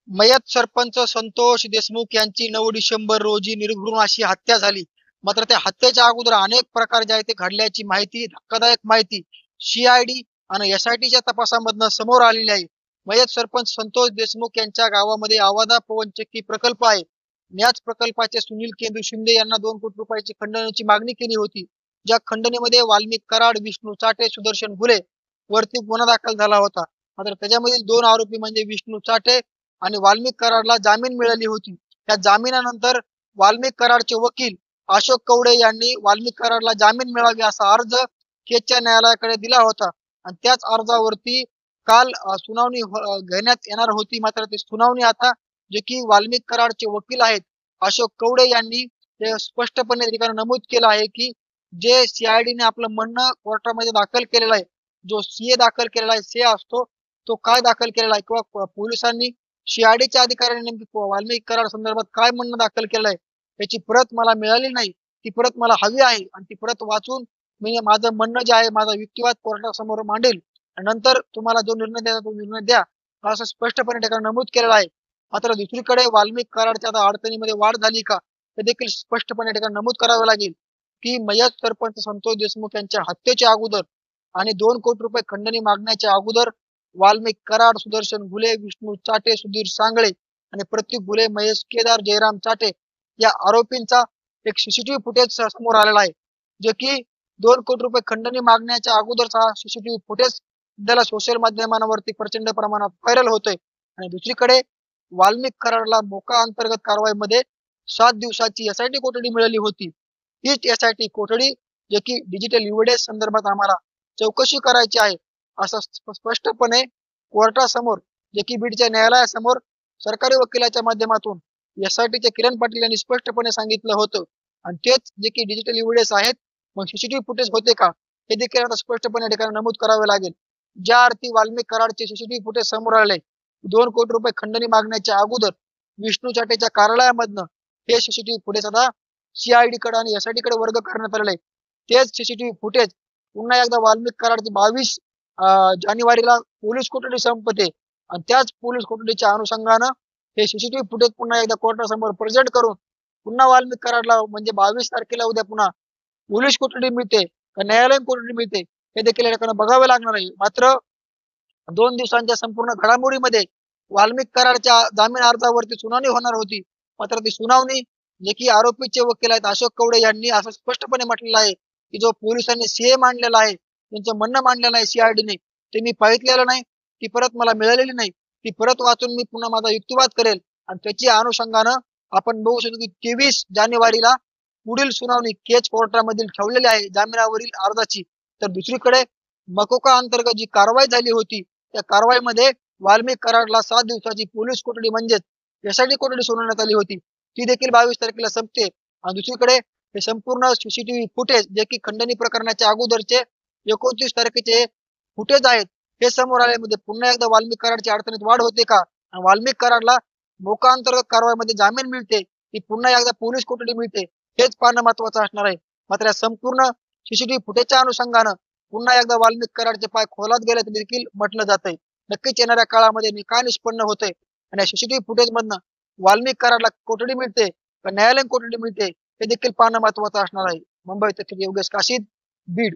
मयत सरपंच संतोष देशमुख यांची 9 डिसेंबर रोजी निर्घृण अशी हत्या झाली. मात्र त्या हत्येच्या अगोदर अनेक प्रकार जे आहे ते घडल्याची माहिती, धक्कादायक माहिती CID आणि SITच्या तपासामधनं समोर आलेली आहे. मयत सरपंच संतोष देशमुख यांच्या गावामध्ये आवादा पवनचक्की प्रकल्प आहे. याच प्रकल्पाचे सुनील केंदू शिंदे यांना 2 कोटी रुपयाची खंडणीची मागणी केली होती. ज्या खंडणीमध्ये वाल्मिक कराड, विष्णू चाटे, सुदर्शन घुले वरती गुन्हा दाखल झाला होता. मात्र त्याच्यामधील 2 आरोपी म्हणजे विष्णू चाटे आणि वाल्मिक कराडला जामीन मिळाली होती. त्या जामिनानंतर वाल्मिक कराडचे वकील अशोक कवडे यांनी वाल्मिक कराडला जामीन मिळावे असा अर्ज केजच्या न्यायालयाकडे दिला होता आणि त्याच अर्जावरती काल सुनावणी घेण्यात येणार होती. मात्र ती सुनावणी आता जे की वाल्मिक कराडचे वकील आहेत अशोक कवडे यांनी ते स्पष्टपणे ठिकाणी नमूद केलं आहे की जे CID ने आपलं म्हणणं कोर्टामध्ये दाखल केलेलं आहे, जो CA दाखल केलेला आहे, CA असतो तो काय दाखल केलेला आहे किंवा पोलिसांनी CIDच्या अधिकाऱ्यांनी नेमकी वाल्मिक कराड संदर्भात काय म्हणणं दाखल केलंय त्याची प्रत मला मिळाली नाही. ती प्रत मला हवी आहे आणि ती प्रत वाचून मी माझं म्हणणं जे आहे, माझा युक्तिवाद कोर्टासमोर मांडेल आणि नंतर तुम्हाला जो निर्णय द्यायचा तो निर्णय द्या, असं स्पष्टपणे ठिकाणी नमूद केलेलं आहे. मात्र दुसरीकडे वाल्मिक कराडच्या आता अडचणीमध्ये वाढ झाली का हे देखील स्पष्टपणे ठिकाणी नमूद करावे लागेल की मयत सरपंच संतोष देशमुख यांच्या हत्येच्या अगोदर आणि 2 कोटी रुपये खंडणी मागण्याच्या अगोदर वाल्मिक कराड, सुदर्शन घुले, विष्णू चाटे, सुधीर सांगळे आणि प्रतीक घुले, महेश केदार, जयराम चाटे या आरोपींचा एक CCTV फुटेज समोर आलेला आहे. जे की 2 कोटी रुपये खंडणी मागण्याच्या अगोदरचा CCTV फुटेज सध्याला सोशल माध्यमांवरती प्रचंड प्रमाणात व्हायरल होतोय आणि दुसरीकडे वाल्मिक कराडला मोका अंतर्गत कारवाईमध्ये 7 दिवसाची SIT कोठडी मिळाली होती. हीच SIT कोठडी जे की डिजिटल एव्हिडन्स संदर्भात आम्हाला चौकशी करायची आहे असं स्पष्टपणे कोर्टासमोर जे की बीडच्या न्यायालयासमोर सरकारी वकिलाच्या माध्यमातून SITचे किरण पाटील यांनी स्पष्टपणे सांगितलं होतं आणि तेच जे की डिजिटल एव्हिडन्स आहेत मग CCTV फुटेज होते का हे देखील आता स्पष्टपणे ठिकाणी नमूद करावे लागेल. ज्या अर्थी वाल्मिक कराडचे CCTV फुटेज समोर आले 2 कोटी रुपये खंडणी मागण्याच्या अगोदर विष्णू चाटेच्या कार्यालयामधनं हे CCTV फुटेज आता CID कडे आणि SIT कडे वर्ग करण्यात आलेले आहे. तेच CCTV फुटेज पुन्हा एकदा वाल्मिक कराडचे 22 जानेवारीला पोलीस कोठडी संपते आणि त्याच पोलीस कोठडीच्या अनुषंगानं हे CCTV फुटेज पुन्हा एकदा कोर्टासमोर प्रेझेंट करून पुन्हा वाल्मिक कराडला म्हणजे 22 तारखेला उद्या पुन्हा पोलीस कोठडी मिळते का न्यायालयीन कोठडी मिळते हे देखील या ठिकाणी बघावे लागणार आहे. मात्र 2 दिवसांच्या संपूर्ण घडामोडीमध्ये वाल्मिक कराडच्या जामीन अर्जावरती सुनावणी होणार होती. मात्र ती सुनावणी जे की आरोपीचे वकील आहेत अशोक कवडे यांनी असं स्पष्टपणे म्हटलेलं आहे की जो पोलिसांनी CA मांडलेला आहे, त्यांचं म्हणणं मांडलेलं आहे CID ने ते मी पाहितलेलं नाही, ती परत मला मिळालेली नाही, ती परत वाचून मी पुन्हा माझा युक्तिवाद करेल आणि त्याच्या अनुषंगानं आपण बघू शकतो की 23 जानेवारीला पुढील सुनावणी केज कोर्टामधील ठेवलेली आहे जामिनावरील अर्जाची. तर दुसरीकडे मकोका अंतर्गत जी कारवाई झाली होती त्या कारवाईमध्ये वाल्मिक कराडला 7 दिवसाची पोलीस कोठडी म्हणजेच SIT कोठडी सुनावण्यात आली होती. ती देखील 22 तारखेला संपते आणि दुसरीकडे हे संपूर्ण CCTV फुटेज जे की खंडणी प्रकरणाच्या अगोदरचे 29 तारखेचे फुटेज आहेत हे समोर आल्यामध्ये पुन्हा एकदा वाल्मिक कराडच्या अडचणीत वाढ होते का आणि वाल्मिक कराडला मोका अंतर्गत कारवाईमध्ये जामीन मिळते की पुन्हा एकदा पोलीस कोठडी मिळते हेच पाहणं महत्वाचं असणार आहे. मात्र या संपूर्ण CCTV फुटेजच्या अनुषंगानं पुन्हा एकदा वाल्मिक कराडचे पाय खोलात गेले देखील म्हटलं जातंय. नक्कीच येणाऱ्या काळामध्ये काय निष्पन्न होतंय आणि या CCTV फुटेज मधनं वाल्मिक कराडला कोठडी मिळते का न्यायालयीन कोठडी मिळते हे देखील पाहणं महत्वाचं असणार आहे. मुंबई तक योगेश काशीद, बीड.